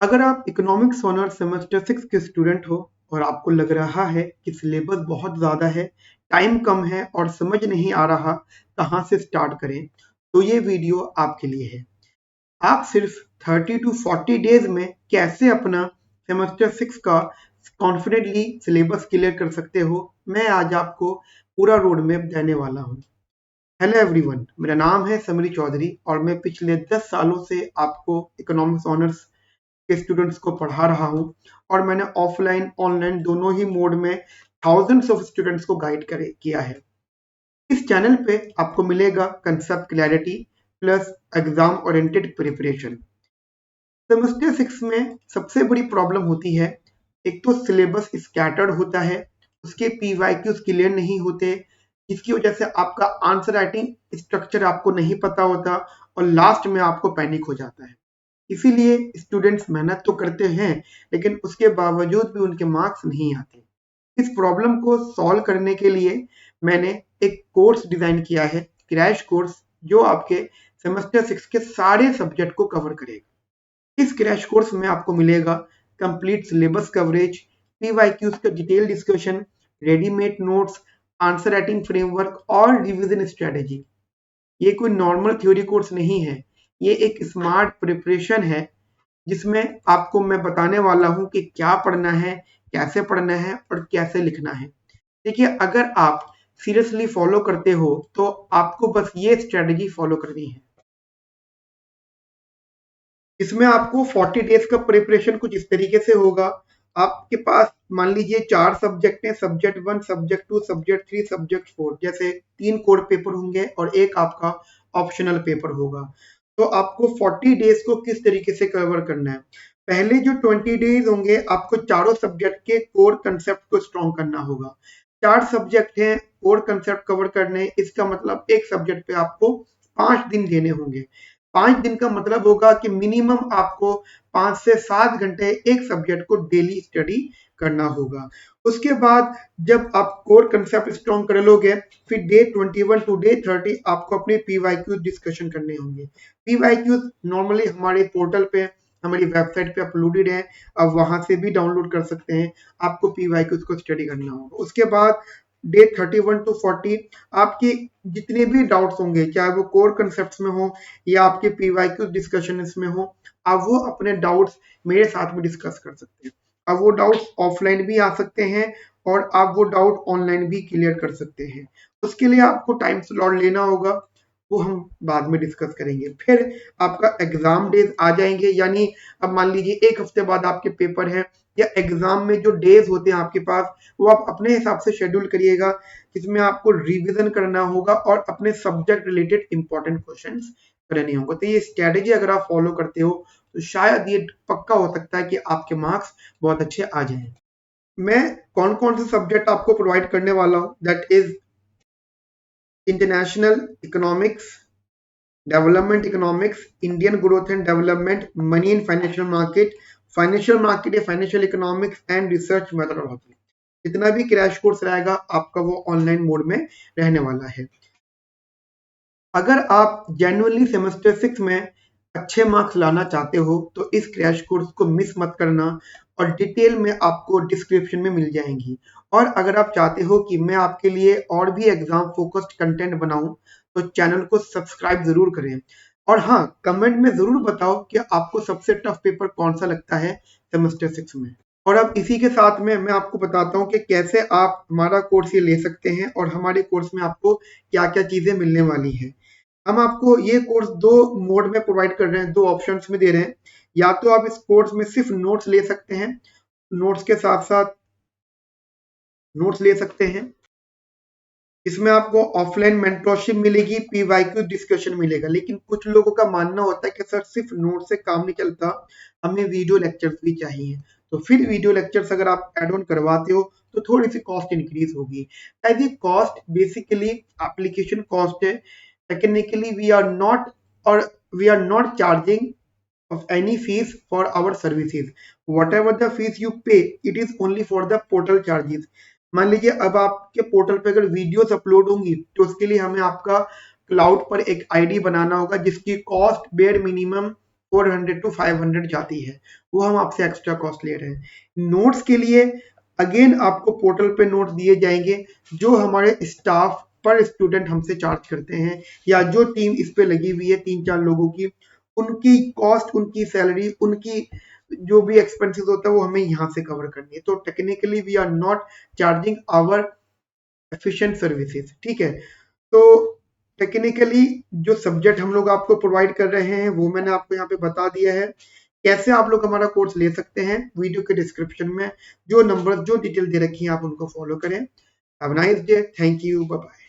अगर आप economics honour semester 6 के स्टूडेंट हो और आपको लग रहा है कि सिलेबस बहुत ज़्यादा है, टाइम कम है और समझ नहीं आ रहा कहाँ से स्टार्ट करें, तो ये वीडियो आपके लिए है। आप सिर्फ 30 टू 40 डेज में कैसे अपना सेमेस्टर 6 का कॉन्फिडेंटली सिलेबस क्लियर कर सकते हो, मैं आज आपको पूरा रोड मैप देने वाला हूँ। हेलो एवरीवन, मेरा नाम है समीर चौधरी और मैं पिछले 10 सालों से आपको इकोनॉमिक्स ऑनर्स के स्टूडेंट्स को पढ़ा रहा हूँ और मैंने ऑफलाइन ऑनलाइन दोनों ही मोड में थाउजेंड्स ऑफ स्टूडेंट्स को गाइड किया है। इस चैनल पे आपको मिलेगा concept clarity plus exam oriented preparation. Semester 6 में सबसे बड़ी प्रॉब्लम होती है, एक तो सिलेबस स्कैटर्ड होता है, उसके पीवाईक्यूज क्लियर नहीं होते, जिसकी वजह से आपका आंसर राइटिंग स्ट्रक्चर आपको नहीं पता होता और लास्ट में आपको पैनिक हो जाता है। इसीलिए स्टूडेंट्स मेहनत तो करते हैं लेकिन उसके बावजूद भी उनके मार्क्स नहीं आते। इस प्रॉब्लम को सॉल्व करने के लिए मैंने एक कोर्स डिजाइन किया है, क्रैश कोर्स, जो आपके सेमेस्टर 6 के सारे सब्जेक्ट को कवर करेगा। इस क्रैश कोर्स में आपको मिलेगा कंप्लीट सिलेबस कवरेज, पीवाईक्यूज का detail discussion, readymade notes, answer writing framework और रिवीजन स्ट्रेटेजी। ये कोई नॉर्मल थ्योरी कोर्स नहीं है, ये एक स्मार्ट प्रिपरेशन है जिसमें आपको मैं बताने वाला हूँ कि क्या पढ़ना है, कैसे पढ़ना है और कैसे लिखना है। देखिए, अगर आप सीरियसली फॉलो करते हो तो आपको बस ये स्ट्रेटजी फॉलो करनी है। इसमें आपको 40 डेज का प्रिपरेशन कुछ इस तरीके से होगा। आपके पास मान लीजिए 4 सब्जेक्ट हैं, सब्जेक्ट 1, सब्जेक्ट 2, सब्जेक्ट 3, सब्जेक्ट 4, जैसे 3 कोर पेपर होंगे और एक आपका ऑप्शनल पेपर होगा। तो आपको 40 डेज को किस तरीके से कवर करना है? पहले जो 20 डेज होंगे आपको चारों सब्जेक्ट के कोर कंसेप्ट को स्ट्रॉन्ग करना होगा। 4 सब्जेक्ट हैं, कोर कंसेप्ट कवर करने, इसका मतलब एक सब्जेक्ट पे आपको 5 दिन देने होंगे। 5 दिन का मतलब होगा कि मिनिमम आपको 5 से 7 घंटे एक सब्जेक्ट को डेली स्टडी करना होगा। उसके बाद जब आप कोर कंसेप्ट स्ट्रॉन्ग कर लोगे, फिर डे 21 टू डे 30 आपको अपने पीवाईक्यू डिस्कशन करने होंगे। पीवाईक्यू नॉर्मली हमारे पोर्टल पे, हमारी वेबसाइट पे अपलोडेड है, आप वहां से भी डाउनलोड कर सकते हैं। आपको पीवाईक्यूज को स्टडी करना होगा। उसके बाद डे 31 टू 40 आपके जितने भी डाउट्स होंगे, चाहे वो कोर कंसेप्ट्स में हो या आपके पीवाईक्यू डिस्कशन में हो, आप वो अपने डाउट्स मेरे साथ में डिस्कस कर सकते हैं। अब वो डाउट्स ऑफलाइन भी आ सकते हैं और आप वो डाउट ऑनलाइन भी क्लियर कर सकते हैं। उसके लिए आपको टाइम स्लॉट लेना होगा, वो हम बाद में डिस्कस करेंगे। फिर आपका एग्जाम डेज आ जाएंगे, यानी अब मान लीजिए एक हफ्ते बाद आपके पेपर है या एग्जाम में जो डेज होते हैं आपके पास, वो आप अपने हिसाब से शेड्यूल करिएगा, जिसमें आपको रिवीजन करना होगा और अपने सब्जेक्ट रिलेटेड इंपॉर्टेंट क्वेश्चंस करने होंगे। तो ये स्ट्रेटेजी अगर आप फॉलो करते हो तो शायद ये पक्का हो सकता है कि आपके मार्क्स बहुत अच्छे आ जाएं। मैं कौन कौन से सब्जेक्ट आपको प्रोवाइड करने वाला हूँ, that is international economics, development economics, Indian growth and development, money in financial market या financial economics and research methodology. जितना भी क्रैश कोर्स रहेगा आपका वो ऑनलाइन मोड में रहने वाला है। अगर आप जेन्युइनली सेमेस्टर 6 में अच्छे मार्क्स लाना चाहते हो तो इस क्रैश कोर्स को मिस मत करना और डिटेल में आपको डिस्क्रिप्शन में मिल जाएंगी। और अगर आप चाहते हो कि मैं आपके लिए और भी एग्जाम फोकस्ड कंटेंट बनाऊं तो चैनल को सब्सक्राइब जरूर करें। और हाँ, कमेंट में जरूर बताओ कि आपको सबसे टफ पेपर कौन सा लगता है सेमेस्टर 6 में। और अब इसी के साथ में मैं आपको बताता हूँ कि कैसे आप हमारा कोर्स ये ले सकते हैं और हमारे कोर्स में आपको क्या क्या चीजें मिलने वाली है। हम आपको ये कोर्स 2 मोड में प्रोवाइड कर रहे हैं, 2 ऑप्शंस में दे रहे हैं। या तो आप इस कोर्स में सिर्फ नोट्स ले सकते हैं, नोट्स के साथ साथ नोट्स ले सकते हैं। इसमें आपको ऑफलाइन मेंटरशिप मिलेगी, पीवाईक्यू डिस्कशन मिलेगा। लेकिन कुछ लोगों का मानना होता है कि सर सिर्फ नोट से काम नहीं चलता, हमें वीडियो लेक्चर्स भी चाहिए। तो फिर वीडियो लेक्चर्स अगर आप एड ऑन करवाते हो तो थोड़ी सी कॉस्ट इंक्रीज होगी। As a cost basically application cost है। Technically we are not charging of any fees for our services. Whatever the fees you pay, it is only for the portal charges. मान लीजिए अब आपके portal पे अगर videos upload होंगी तो उसके लिए हमें आपका क्लाउड पर एक आईडी बनाना होगा जिसकी कॉस्ट बेयर मिनिमम 400 to 500 जाती है, वो हम आपसे एक्स्ट्रा कॉस्ट ले रहे हैं। नोट्स के लिए अगेन आपको पोर्टल पे नोट्स दिए जाएंगे जो हमारे स्टाफ पर स्टूडेंट हमसे चार्ज करते हैं, या जो टीम इस पे लगी हुई है 3-4 लोगों की, उनकी कॉस्ट, उनकी सैलरी, उनकी जो भी एक्सपेंसेस होता है वो हमें यहाँ से कवर करनी है। तो technically we are not charging our efficient services, ठीक है। तो टेक्निकली जो सब्जेक्ट हम लोग आपको प्रोवाइड कर रहे हैं वो मैंने आपको यहाँ पे बता दिया है। कैसे आप लोग हमारा कोर्स ले सकते हैं, वीडियो के डिस्क्रिप्शन में जो नंबर, जो डिटेल दे रखी है आप उनको फॉलो करें। Have a nice day, thank you, bye bye.